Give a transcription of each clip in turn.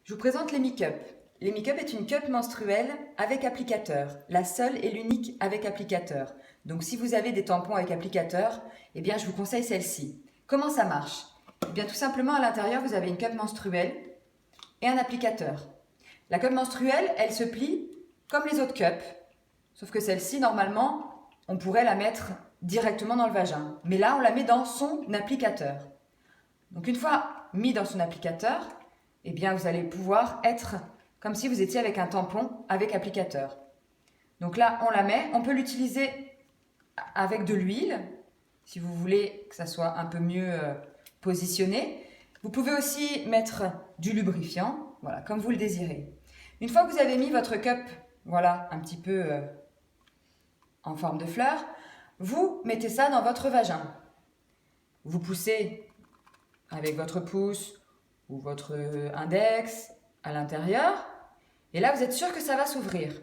Je vous présente l'Emi-Cup. L'Emi-Cup est une cup menstruelle avec applicateur, la seule et l'unique avec applicateur. Donc si vous avez des tampons avec applicateur, eh bien je vous conseille celle-ci. Comment ça marche? Eh bien tout simplement à l'intérieur vous avez une cup menstruelle et un applicateur. La cup menstruelle, elle se plie comme les autres cups, sauf que celle-ci normalement on pourrait la mettre directement dans le vagin. Mais là on la met dans son applicateur. Donc une fois mis dans son applicateur, eh bien vous allez pouvoir être comme si vous étiez avec un tampon avec applicateur. Donc là, on la met, on peut l'utiliser avec de l'huile, si vous voulez que ça soit un peu mieux positionné. Vous pouvez aussi mettre du lubrifiant, voilà, comme vous le désirez. Une fois que vous avez mis votre cup, voilà, un petit peu en forme de fleur, vous mettez ça dans votre vagin. Vous poussez avec votre pouce ou votre index à l'intérieur, et là vous êtes sûr que ça va s'ouvrir.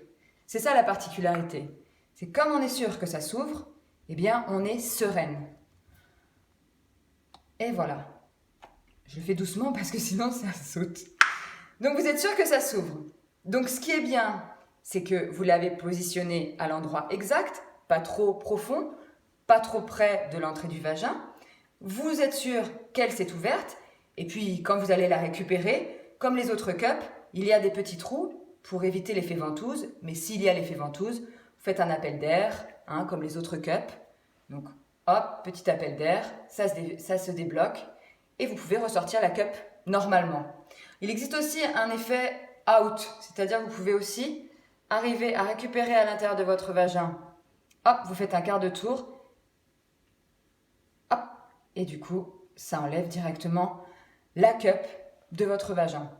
C'est ça la particularité. C'est comme on est sûr que ça s'ouvre, eh bien on est sereine. Et voilà. Je le fais doucement parce que sinon ça saute. Donc vous êtes sûr que ça s'ouvre. Donc ce qui est bien, c'est que vous l'avez positionné à l'endroit exact, pas trop profond, pas trop près de l'entrée du vagin. Vous êtes sûr qu'elle s'est ouverte. Et puis, quand vous allez la récupérer, comme les autres cups, il y a des petits trous pour éviter l'effet ventouse. Mais s'il y a l'effet ventouse, vous faites un appel d'air, comme les autres cups. Donc, hop, petit appel d'air, ça se débloque et vous pouvez ressortir la cup normalement. Il existe aussi un effet out, c'est-à-dire que vous pouvez aussi arriver à récupérer à l'intérieur de votre vagin. Hop, vous faites un quart de tour. Hop, et du coup, ça enlève directement la cup de votre vagin.